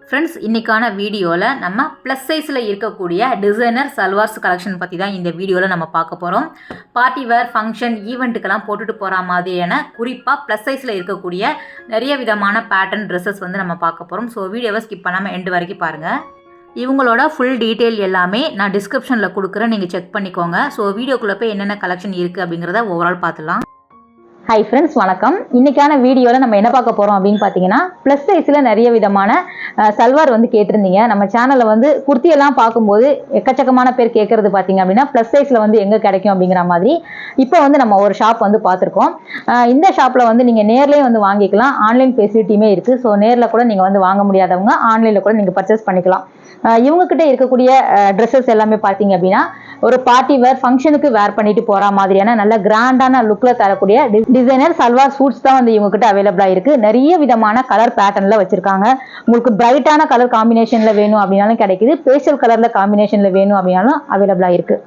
Friends, இன்றைக்கான வீடியோவில் நம்ம ப்ளஸ் சைஸில் இருக்கக்கூடிய டிசைனர் சல்வார்ஸ் கலெக்ஷன் பற்றி தான் இந்த வீடியோவில் நம்ம பார்க்க போகிறோம். பார்ட்டி வேர், ஃபங்க்ஷன், ஈவெண்ட்டுக்கெல்லாம் போட்டுட்டு போகிற மாதிரியான குறிப்பாக ப்ளஸ் சைஸில் இருக்கக்கூடிய நிறைய விதமான பேட்டர்ன் ட்ரெஸ்ஸஸ் வந்து நம்ம பார்க்க போகிறோம். ஸோ வீடியோவை ஸ்கிப் பண்ணாமல் எண்டு வரைக்கும் பாருங்கள். இவங்களோட ஃபுல் டீட்டெயில் எல்லாமே நான் டிஸ்கிரிப்ஷனில் கொடுக்குறேன், நீங்கள் செக் பண்ணிக்கோங்க. ஸோ வீடியோக்குள்ளே போய் என்னென்ன கலெக்ஷன் இருக்குது அப்படிங்கிறத ஓவரால் பார்த்துலாம். ஹாய் ஃப்ரெண்ட்ஸ், வணக்கம். இன்றைக்கான வீடியோவில் நம்ம என்ன பார்க்க போகிறோம் அப்படின்னு பார்த்தீங்கன்னா, ப்ளஸ் சைஸில் நிறைய விதமான சல்வார் வந்து கேட்டிருந்தீங்க. நம்ம சேனலில் வந்து குர்த்தியெல்லாம் பார்க்கும்போது எக்கச்சக்கமான பேர் கேட்குறது பார்த்தீங்க அப்படின்னா ப்ளஸ் சைஸில் வந்து எங்கே கிடைக்கும் அப்படிங்கிற மாதிரி இப்போ வந்து நம்ம ஒரு ஷாப் வந்து பார்த்துருக்கோம். இந்த ஷாப்பில் வந்து நீங்கள் நேர்லேயும் வந்து வாங்கிக்கலாம், ஆன்லைன் ஃபெசிலிட்டியுமே இருக்குது. ஸோ நேரில் கூட நீங்கள் வந்து வாங்க முடியாதவங்க ஆன்லைனில் கூட நீங்கள் பர்ச்சேஸ் பண்ணிக்கலாம். இவங்ககிட்ட இருக்கக்கூடிய ட்ரெஸ்ஸஸ் எல்லாமே பார்த்தீங்க அப்படின்னா ஒரு பார்ட்டி வேர், ஃபங்க்ஷனுக்கு வேர் பண்ணிட்டு போகிற மாதிரியான நல்ல கிராண்டான லுக்கில் தரக்கூடிய டிசைனர் சல்வார் சூட்ஸ் தான் வந்து இவங்க கிட்ட அவைலபிளா இருக்கு. நிறைய விதமான கலர் பேட்டர்ன்ல வச்சிருக்காங்க. உங்களுக்கு பிரைட்டான கலர் காம்பினேஷன்ல வேணும் அப்படின்னாலும் கிடைக்குது, பேஸ்டல் கலர்ல காம்பினேஷன்ல வேணும் அப்படின்னாலும் அவைலபிளா இருக்கு.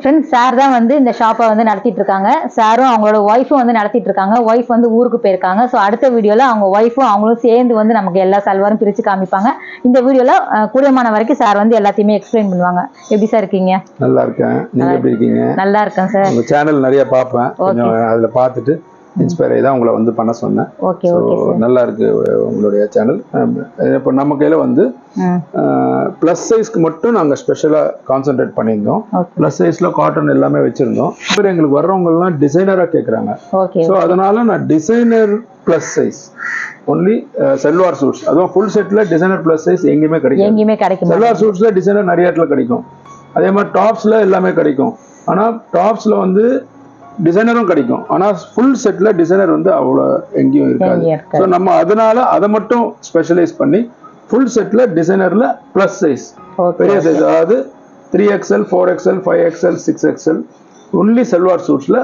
ஃப்ரெண்ட்ஸ், சார் தான் வந்து இந்த ஷாப்பை வந்து நடத்திட்டு இருக்காங்க. சாரும் அவங்களோட ஒய்ஃபும் வந்து நடத்திட்டு இருக்காங்க. ஒய்ஃப் வந்து ஊருக்கு போயிருக்காங்க. ஸோ அடுத்த வீடியோவில் அவங்க ஒய்ஃபும் அவங்களும் சேர்ந்து வந்து நமக்கு எல்லா சல்வாரும் பிரித்து காமிப்பாங்க. இந்த வீடியோவில் கூடியமான வரைக்கும் சார் வந்து எல்லாத்தையுமே எக்ஸ்பிளைன் பண்ணுவாங்க. எப்படி சார் இருக்கீங்க? நல்லா இருக்கேன். நீங்க எப்படி இருக்கீங்க? நல்லா இருக்கேன் சார். உங்க சேனல் நிறைய பார்ப்பேன், அதில் பார்த்துட்டு இன்ஸ்பயர் ஆகி தான் உங்களை வந்து பண்ண சொன்னேன். ஓகே, நல்லா இருக்கு உங்களுடைய சேனல். இப்போ நம்ம கையில் வந்து ப்ளஸ் சைஸ்க்கு மட்டும் நாங்கள் ஸ்பெஷலாக கான்சென்ட்ரேட் பண்ணியிருந்தோம். ப்ளஸ் சைஸில் காட்டன் எல்லாமே வச்சுருந்தோம். இப்போ எங்களுக்கு வர்றவங்கலாம் டிசைனராக கேட்குறாங்க. ஸோ அதனால நான் designer plus size only salwar suits, அதுவும் ஃபுல் செட்டில் டிசைனர் ப்ளஸ் சைஸ் எங்கேயுமே கிடைக்கும். சல்வார் சூட்ஸில் டிசைனர் நிறைய இடத்துல கிடைக்கும். அதே மாதிரி டாப்ஸில் எல்லாமே கிடைக்கும். ஆனால் டாப்ஸில் வந்து டிசைனரும் கிடைக்கும். ஆனால் ஃபுல் செட்டில் டிசைனர் வந்து அவ்வளோ எங்கேயும் இருக்காது. ஸோ நம்ம அதனால அதை மட்டும் ஸ்பெஷலைஸ் பண்ணி ஃபுல் செட்டில் டிசைனரில் ப்ளஸ் சைஸ், பெரிய சைஸ், அதாவது 3XL, 4XL, 5XL, 6XL only salwar சூட்ஸில்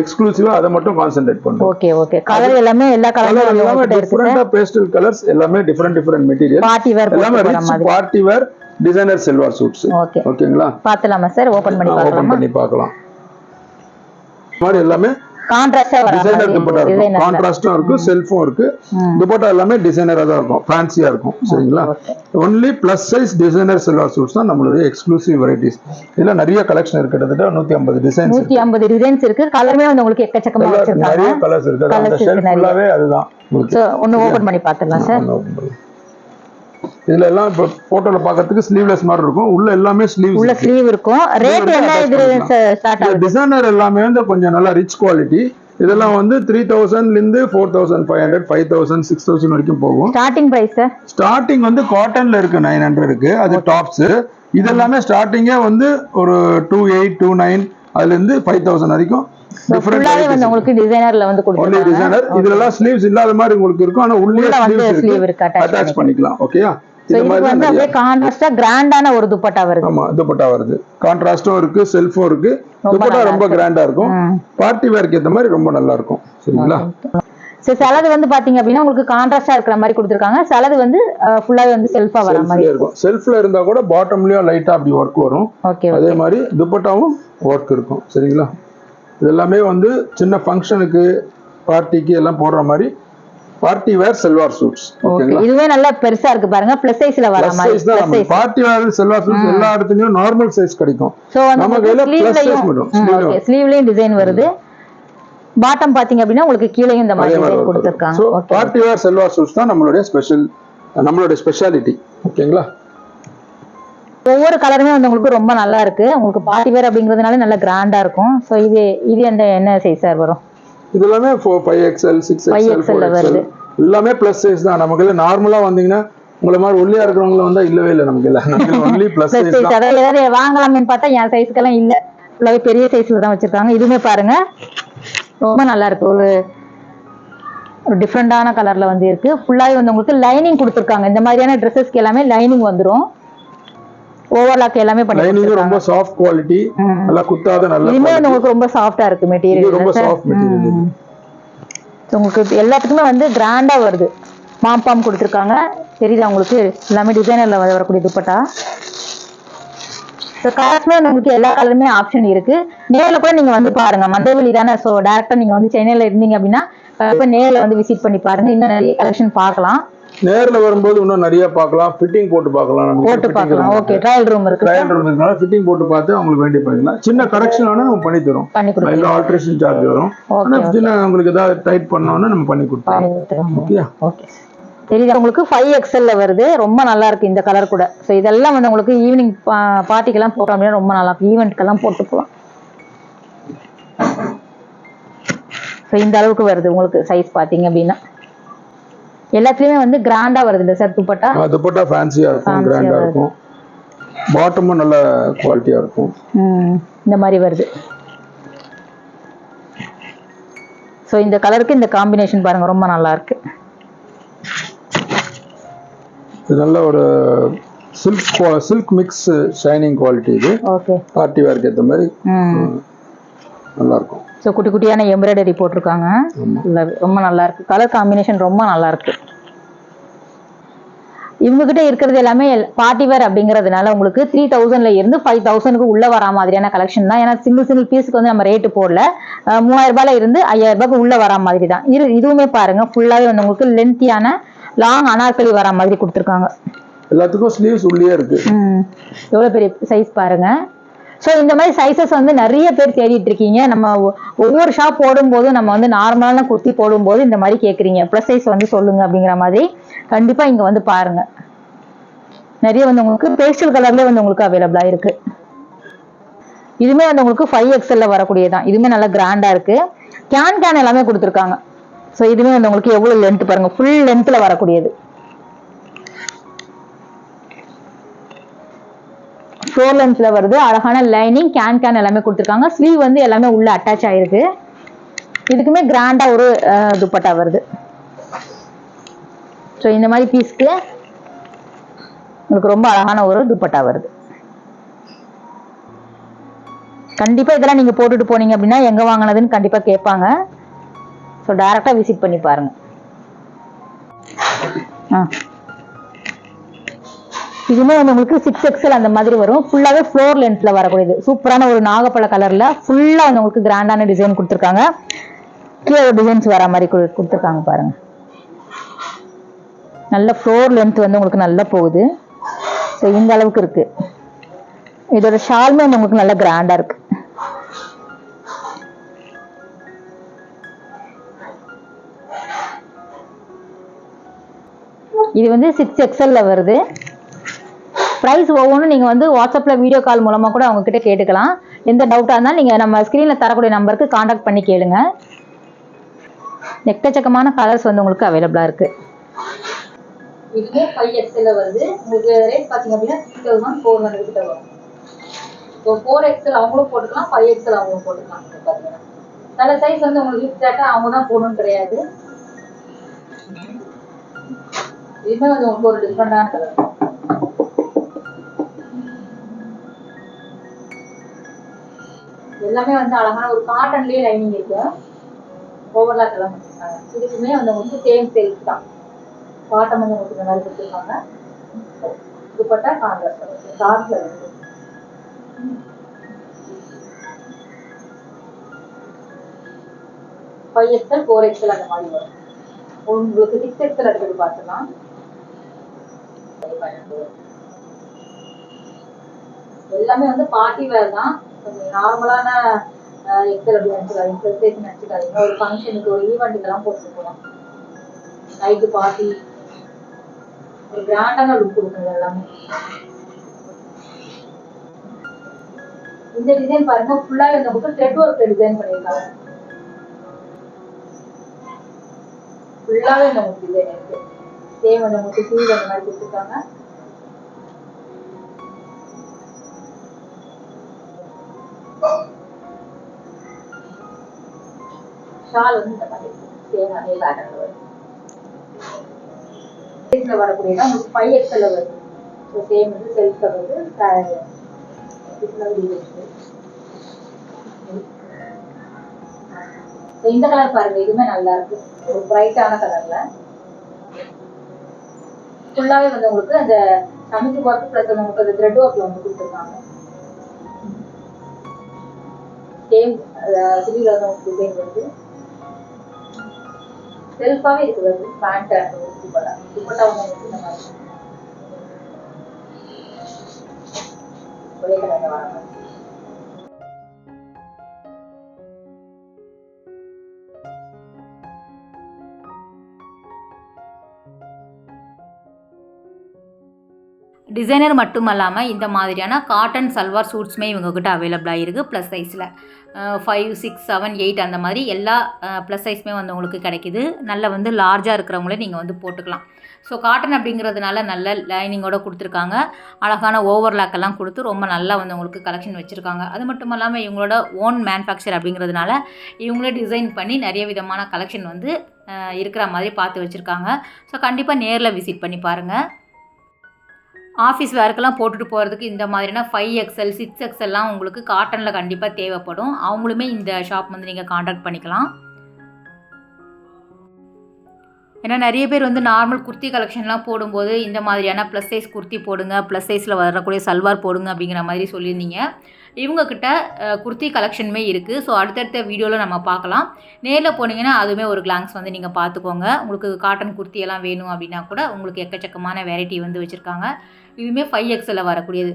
எக்ஸ்க்ளூசிவா அதை மட்டும் கான்சென்ட்ரேட் பண்றோம். Okay okay. கலர் எல்லாமே எல்லா கலரும் எல்லாமே டிஃபரண்டா பேஸ்டல் கலர்ஸ், எல்லாமே டிஃபரண்ட் மெட்டீரியல், எல்லாமே rich party wear designer salwar suits. ஓகேங்களா? பார்த்தலாமா சார்? ஓபன் பண்ணி பார்க்கலாம். மாதிரி எல்லாமே கான்ட்ராஸ்டா வர டிசைனர் துப்பட்டா இருக்கும். கான்ட்ராஸ்டும் இருக்கு, செல்ஃபும் இருக்கு. துப்பட்டா எல்லாமே டிசைனரா தான் இருக்கும், ஃபேன்சியா இருக்கும். சரிங்களா? Only plus size designer salwar suits தான் நம்மளுடைய எக்ஸ்க்ளூசிவ் வெரைட்டிஸ். இதுல நிறைய கலெக்ஷன் இருக்கு, கிட்டத்தட்ட 150 டிசைன்ஸ், 150 டிசைன்ஸ் இருக்கு. கலருமே வந்து உங்களுக்கு எக்கச்சக்கமா வச்சிருக்காங்க. நிறைய கலர்ஸ் இருக்கு. அந்த ஷெல்ஃப் ஃபுல்லாவே அதுதான். சோ ஒன்னு ஓபன் பண்ணி பார்த்தலாம் சார். இதுல எல்லாம் இப்ப போட்டோல பாக்கிறதுக்கு ஸ்லீவ்லெஸ் மாதிரி இருக்கும். உள்ள எல்லாமே ஸ்லீவ் இருக்கும். ரேட் என்ன இது ஸ்டார்ட் ஆகுது? டிசைனர் எல்லாமே வந்து கொஞ்சம் நல்ல ரிச் குவாலிட்டி. இதெல்லாம் வந்து 3000 ல இருந்து 4500, 5000, 6000 வரைக்கும் போகும். Starting price sir? ஸ்டார்டிங் வந்து காட்டன்ல இருக்கு 900 இருக்கு, அது டாப்ஸ். இதெல்லாமே ஸ்டார்டிங்கே வந்து ஒரு 2800, 2900 அதுல இருந்து 5000 வரைக்கும் டிஃபரண்ட். உங்களுக்கு டிசைனர்ல வந்து கொடுத்திருக்காங்க. டிசைனர் இதெல்லாம் ஸ்லீவ்ஸ் இல்லாத மாதிரி உங்களுக்கு இருக்கும். ஆனா உள்ளே ஸ்லீவ் இருக்கு, அட்டாச் பண்ணிக்கலாம். ஓகேயா? இது வந்து அப்படியே கான்ட்ராஸ்டா கிராண்டான ஒரு துப்பட்டா வருது. ஆமா, துப்பட்டா வருது. கான்ட்ராஸ்டும் இருக்கு, செல்ஃபும் இருக்கு. துப்பட்டா ரொம்ப கிராண்டா இருக்கும். பார்ட்டி வேர்க்கு ஏத்த மாதிரி ரொம்ப நல்லா இருக்கும். சரிங்களா? சிலது வந்து பாத்தீங்க அப்படின்னா உங்களுக்கு கான்ட்ராஸ்டா இருக்கிற மாதிரி கொடுத்திருக்காங்க. சிலது வந்து ஃபுல்லாவே வந்து செல்ஃபா வர மாதிரி இருக்கும். செல்ஃப்ல இருந்தா கூட பாட்டம்லயும் லைட்டா அப்படி ஒர்க் வரும். அதே மாதிரி துப்பட்டாவும் ஒர்க் இருக்கும். சரிங்களா? இதெல்லாமே வந்து சின்ன ஃபங்க்ஷனுக்கு, பார்ட்டிக்கு எல்லாம் போடுற மாதிரி பார்ட்டி வேர் சல்வார் சூட்ஸ். ஓகேங்களா? இதுவே நல்ல பெருசா இருக்கு பாருங்க. பிளஸ் சைஸ்ல வர மாதிரி. பார்ட்டி வேர் சல்வார் சூட்ஸ் எல்லா இடத்துலயும் நார்மல் சைஸ் கிடைக்கும். நம்ம கையில பிளஸ் சைஸ் மட்டும். ஓகே, ஸ்லீவ்லயும் டிசைன் வருது. பாட்டம் பாத்தீங்க அப்படினா உங்களுக்கு கீழேயும் இந்த மாதிரி டிசைன் கொடுத்திருக்காங்க. So party wear salwar suits தான் நம்மளுடைய ஸ்பெஷாலிட்டி. ஓகேங்களா? ஒவ்வொரு கலருமே வந்து உங்களுக்கு ரொம்ப நல்லா இருக்கு. உங்களுக்கு பார்ட்டி வேர் அப்படிங்கிறதுனால நல்ல கிராண்டா இருக்கும். சோ இது என்ன சைஸ் சார் வரும்? இது எல்லாமே 5XL, 6XL வருது. எல்லாமே பிளஸ் சைஸ் தான். நமக்கு நார்மலா வந்தீங்கன்னா உங்களை மாதிரி ஒல்லியா இருக்கிறவங்க வந்தா இல்லவே இல்லை. நமக்கு இல்ல, ஒன்லி பிளஸ் சைஸ் தான். அதாவது வாங்கலாம்னு பார்த்தா என் சைஸ்க்கெல்லாம் இல்ல, ஃபுல்லாவே பெரிய சைஸ்ல தான் வச்சிருக்காங்க. இதுவுமே பாருங்க ரொம்ப நல்லா இருக்கு. ஒரு டிஃப்ரெண்டான கலர்ல வந்து இருக்கு. ஃபுல்லாவே வந்து உங்களுக்கு லைனிங் கொடுத்திருக்காங்க. இந்த மாதிரியான ட்ரெஸ்ஸஸ்க்கு எல்லாமே லைனிங் வந்துரும். ஓவர்லாக் எல்லாமே பண்ணிருக்காங்க. ரொம்ப சாஃப்ட் குவாலிட்டி, நல்லா குத்தாத நல்ல. இதுமே உங்களுக்கு ரொம்ப சாஃப்ட்டா இருக்கு மெட்டீரியல். ரொம்ப சாஃப்ட் மெட்டீரியல். உங்களுக்கு எல்லாத்துக்குமே வந்து கிராண்டா வருது. மாம்பாம் கொடுத்திருக்காங்க. தெரியுதா உங்களுக்கு? எல்லாமே டிசைனர்ல வரக்கூடிய துப்பட்டா. கலர்ஸ்மே உங்களுக்கு எல்லா கலருமே ஆப்ஷன் இருக்கு. நேரில் கூட நீங்க வந்து பாருங்க. மந்தவெளி தானே, ஸோ டேரக்டா நீங்க வந்து சென்னையில இருந்தீங்க அப்படின்னா நேரில் வந்து விசிட் பண்ணி பாருங்க. இன்னும் நிறைய கலெக்ஷன் பார்க்கலாம். நேர்ல வரும்போது இன்னும் நிறைய பார்க்கலாம், ஃபிட்டிங் போட்டு பார்க்கலாம். போட்டு பார்க்கலாம். ஓகே, ட்ரையல் ரூம் இருக்கு. ட்ரையல் ரூம் இருக்கனால ஃபிட்டிங் போட்டு பார்த்து அவங்களுக்கு வேண்டிய பண்ணிக்கலாம். சின்ன கரெக்ஷன் வேணா நம்ம பண்ணி தரோம். இல்ல ஆல்ட்ரேஷன் சார்ஜ் வரும். ஆனா சின்ன உங்களுக்கு ஏதாவது டைட் பண்ணனும்னா நம்ம பண்ணி கொடுப்போம். ஓகேயா? ஓகே. தெரியுதா உங்களுக்கு? 5XL ல வருது. ரொம்ப நல்லா இருக்கு இந்த கலர் கூட. சோ இதெல்லாம் வந்து உங்களுக்கு ஈவினிங் பார்ட்டிக்கெல்லாம் போட்டோம் அப்படின்னா ரொம்ப நல்லா இருக்கும். ஈவென்ட்க்கெல்லாம் போட்டு போலாம். சோ இந்த அளவுக்கு வருது உங்களுக்கு சைஸ் பாத்தீங்க அப்படின்னா. எல்லாத்துலயுமே வந்து கிராண்டா வருது இல்ல சார் துப்பட்டா? துப்பட்டா ஃபேன்சியா இருக்கும், கிராண்டா இருக்கும். பாட்டமும் நல்ல குவாலிட்டியா இருக்கும். இந்த மாதிரி வருது. சோ இந்த கலருக்கு இந்த காம்பினேஷன் பாருங்க ரொம்ப நல்லா இருக்கு. இது நல்ல ஒரு சில்க் மிக்ஸ் ஷைனிங் குவாலிட்டி இது. ஓகே. பார்ட்டி வேர்க்கு ஏத்த மாதிரி நல்லா இருக்கும். சோ குட்டி குட்டியான எம்ப்ராய்டரி போட்டிருக்காங்க. ரொம்ப நல்லா இருக்கு. கலர் காம்பினேஷன் ரொம்ப நல்லா இருக்கு. இவங்க கிட்ட இருக்கிறது எல்லாமே பார்ட்டி வேர் அப்படிங்கிறதுனால உங்களுக்கு 3000ல இருந்து 5000க்கு உள்ள வரா மாதிரியான கலெக்ஷன் தான். ஏன்னா சிங்கிள் பீஸுக்கு வந்து நம்ம ரேட்டு போடல. 3000 ரூபாயில இருந்து 5000 ரூபாய்க்கு உள்ள வரா மாதிரி தான். இதுவுமே பாருங்க ஃபுல்லாவே வந்து உங்களுக்கு லென்த்தியான லாங் அனார்கலி வரா மாதிரி கொடுத்துருக்காங்க. எல்லாத்துக்கும் ஸ்லீவ்ஸ் உள்ளே இருக்கு. எவ்வளவு பெரிய சைஸ் பாருங்க. ஸோ இந்த மாதிரி சைஸஸ் வந்து நிறைய பேர் தேடிட்டு இருக்கீங்க. நம்ம ஒவ்வொரு ஷாப் போடும்போது நம்ம வந்து நார்மலான குர்த்தி போடும்போது இந்த மாதிரி கேட்குறீங்க, ப்ளஸ் சைஸ் வந்து சொல்லுங்க அப்படிங்கிற மாதிரி. கண்டிப்பா இங்க வந்து பாருங்க, நிறைய வந்து உங்களுக்கு பேஸ்டல் கலர்லேயே வந்து உங்களுக்கு அவைலபிளா இருக்கு. இதுவுமே வந்து உங்களுக்கு 5XL வரக்கூடியதான். இதுவுமே நல்லா கிராண்டா இருக்கு. கேன் எல்லாமே கொடுத்துருக்காங்க. ஸோ இதுவுமே வந்து உங்களுக்கு எவ்வளவு லென்த் பாருங்க, ஃபுல் லென்த்ல வரக்கூடியது. ஃபோர் லென்த்ல வருது. அழகான லைனிங் கேன் எல்லாமே கொடுத்துருக்காங்க. ஸ்லீவ் வந்து எல்லாமே உள்ள அட்டாச் ஆயிருக்கு. இதுக்குமே கிராண்டா ஒரு துப்பட்டா வருது. ஸோ இந்த மாதிரி பீஸ்க்கு உங்களுக்கு ரொம்ப அழகான ஒரு துப்பட்டா வருது. கண்டிப்பா இதெல்லாம் நீங்க போட்டுட்டு போனீங்க அப்படின்னா எங்க வாங்கினதுன்னு கண்டிப்பா கேட்பாங்க. ஸோ டைரக்டா விசிட் பண்ணி பாருங்க. இதுவுமே வந்து உங்களுக்கு 6XL அந்த மாதிரி வரும். ஃபுல்லாவே ஃப்ளோர் லென்த்ல வரக்கூடியது. சூப்பரான ஒரு நாகப்பழ கலர்ல ஃபுல்லா வந்து உங்களுக்கு கிராண்டான டிசைன் கொடுத்துருக்காங்க. கீழே டிசைன்ஸ் வர மாதிரி கொடுத்துருக்காங்க பாருங்க. நல்ல ஃப்ளோர் லென்த் வந்து உங்களுக்கு நல்லா போகுது. ஸோ இந்த அளவுக்கு இருக்கு. இதோட ஷால்மே வந்து உங்களுக்கு நல்ல கிராண்டா இருக்கு. இது வந்து 6XL வருது. ப்ரைஸ் ஒவ்வொன்றும் நீங்கள் வந்து வாட்ஸ்அப்பில் வீடியோ கால் மூலமாக கூட அவங்க கிட்ட கேட்டுக்கலாம். எந்த டவுட்டாக இருந்தாலும் நீங்கள் நம்ம ஸ்க்ரீனில் தரக்கூடிய நம்பருக்கு காண்டாக்ட் பண்ணி கேளுங்க. எக்கச்சக்கமான கலர்ஸ் வந்து உங்களுக்கு அவைலபிளாக இருக்கு. இதுவே 5XL வருது. உங்களுக்கு ரேட் பார்த்தீங்க அப்படின்னா 3400 கிட்ட வரும். ஸோ 4XL அவங்களும் போட்டுக்கலாம், 5XL அவங்களும் போட்டுக்கலாம். பார்த்தீங்கன்னா சில சைஸ் வந்து உங்களுக்கு எக்ஸாக்டாக அவங்க தான் போடணும்னு கிடையாது. இதுவுமே வந்து உங்களுக்கு ஒரு டிஃப்ரெண்டான கலர். எல்லாமே வந்து அழகான ஒரு காட்டன்லயே லைனிங் இருக்கு. ஓவர்லாக் எல்லாம் பண்ணிருக்காங்க. இதுக்குமே வந்து உங்களுக்கு சேம் சேல்ஸ் தான். காட்டன் வந்து உங்களுக்கு இந்த மாதிரி கொடுத்துருக்காங்க. துப்பட்டா கான்ட்ராஸ்ட் டார்க்ல இருக்கு. ஃபைவ் எக்ஸ்எல் 4XL அந்த மாதிரி வரும். உங்களுக்கு 6XL எடுத்து பார்த்துக்கலாம். எல்லாமே வந்து பார்ட்டி வேர் தான். நார்மலான எக்ஸல் அப்படி நினச்சிக்காதீங்க, ப்ளஸ் நினச்சிக்காதீங்க. ஒரு ஃபங்க்ஷனுக்கு ஒரு ஈவெண்ட்டுக்கெல்லாம் போட்டு போகலாம். நைட்டு பார்ட்டி ஒரு கிராண்டான லுக் கொடுக்குறது எல்லாமே. இந்த டிசைன் பாருங்க, ஃபுல்லாக இந்த புக்கு த்ரெட் ஒர்க்ல டிசைன் பண்ணியிருக்காங்க. ஃபுல்லாகவே இந்த புக்கு டிசைன் இருக்கு. சேம் அந்த முட்டு சீல் அந்த மாதிரி கொடுத்துருக்காங்க. ஷால் வந்து இந்த மாதிரி சேம் அதே பேட்டர்ன்ல வரும். சைஸ்ல வரக்கூடியதான் உங்களுக்கு 5XL வருது. ஸோ சேம் வந்து செல்ஃப்ல வந்து இந்த கலர் பாருங்க, இதுவுமே நல்லா இருக்கு. ஒரு பிரைட்டான கலர்ல ஃபுல்லாவே வந்து உங்களுக்கு அந்த சமைச்சு ஒர்க் பிளஸ் உங்களுக்கு அந்த த்ரெட் ஒர்க்ல வந்து கொடுத்துருக்காங்க. சேம் சிலில வந்து உங்களுக்கு டிசைன் வருது. செல்ஃபாவே இருக்கு வருது. பேண்ட் துப்பட்டா துப்பட்டா வந்து இந்த மாதிரி ஒரே கலர்ல வர மாதிரி. டிசைனர் மட்டும் இல்லாமல் இந்த மாதிரியான காட்டன் சல்வார் சூட்ஸுமே இவங்ககிட்ட அவைலபிளாக இருக்குது ப்ளஸ் சைஸில் 5, 6, 7, 8 அந்த மாதிரி எல்லா ப்ளஸ் சைஸுமே வந்து உங்களுக்கு கிடைக்கிது. நல்ல வந்து லார்ஜாக இருக்கிறவங்களே நீங்கள் வந்து போட்டுக்கலாம். ஸோ காட்டன் அப்படிங்கிறதுனால நல்ல லைனிங்கோடு கொடுத்துருக்காங்க. அழகான ஓவர்லாக்கெல்லாம் கொடுத்து ரொம்ப நல்லா வந்து உங்களுக்கு கலெக்ஷன் வச்சுருக்காங்க. அது மட்டும் இல்லாமல் இவங்களோட ஓன் மேனுஃபேக்சர் அப்படிங்கிறதுனால இவங்களே டிசைன் பண்ணி நிறைய விதமான கலெக்ஷன் வந்து இருக்கிற மாதிரி பார்த்து வச்சுருக்காங்க. ஸோ கண்டிப்பாக நேரில் விசிட் பண்ணி பாருங்கள். ஆஃபீஸ் வேர்க்கெல்லாம் போட்டுட்டு போகிறதுக்கு இந்த மாதிரினா 5XL 6XLலாம் உங்களுக்கு காட்டனில் கண்டிப்பாக தேவைப்படும். அவங்களுமே இந்த ஷாப் வந்து நீங்கள் காண்டாக்ட் பண்ணிக்கலாம். ஏன்னா நிறைய பேர் வந்து நார்மல் குர்த்தி கலெக்ஷன்லாம் போடும்போது இந்த மாதிரியான ப்ளஸ் சைஸ் குர்த்தி போடுங்க, ப்ளஸ் சைஸில் வரக்கூடிய சல்வார் போடுங்க அப்படிங்கிற மாதிரி சொல்லியிருந்தீங்க. இவங்கக்கிட்ட குர்த்தி கலெக்ஷனுமே இருக்குது. ஸோ அடுத்தடுத்த வீடியோவில் நம்ம பார்க்கலாம். நேரில் போனீங்கன்னா அதுவுமே ஒரு கிளான்ஸ் வந்து நீங்கள் பார்த்துக்கோங்க. உங்களுக்கு காட்டன் குர்த்தியெல்லாம் வேணும் அப்படின்னா கூட உங்களுக்கு எக்கச்சக்கமான வெரைட்டி வந்து வச்சுருக்காங்க. இதுவுமே 5XL வரக்கூடியது.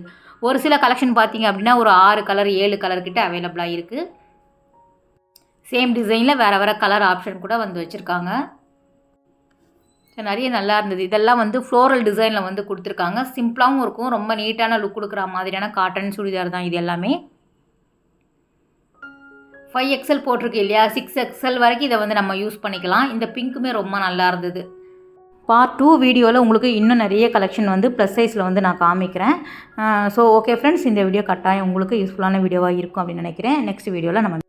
ஒரு சில கலெக்ஷன் பார்த்தீங்க அப்படின்னா ஒரு 6 கலர் 7 கலர் கிட்ட அவைலபிளாக இருக்குது. சேம் டிசைனில் வேறு வேறு கலர் ஆப்ஷன் கூட வந்து வச்சுருக்காங்க. ஸோ நிறைய நல்லா இருந்தது. இதெல்லாம் வந்து ஃப்ளோரல் டிசைனில் வந்து கொடுத்துருக்காங்க. சிம்பிளாகவும் இருக்கும், ரொம்ப நீட்டான லுக் கொடுக்குற மாதிரியான காட்டன் சுடிதார் தான் இது எல்லாமே. 5XL போட்டிருக்கு இல்லையா, 6XL வரைக்கும் இதை வந்து நம்ம யூஸ் பண்ணிக்கலாம். இந்த பிங்க்குமே ரொம்ப நல்லா இருந்தது. பார்ட் 2 வீடியோவில் உங்களுக்கு இன்னும் நிறைய கலெக்ஷன் வந்து ப்ளஸ் சைஸில் வந்து நான் காமிக்கிறேன். ஸோ ஓகே ஃப்ரெண்ட்ஸ், இந்த வீடியோ கட்டாயம் உங்களுக்கு யூஸ்ஃபுல்லான வீடியோவாக இருக்கும் அப்படின்னு நினைக்கிறேன். நெக்ஸ்ட் வீடியோவில் நம்ம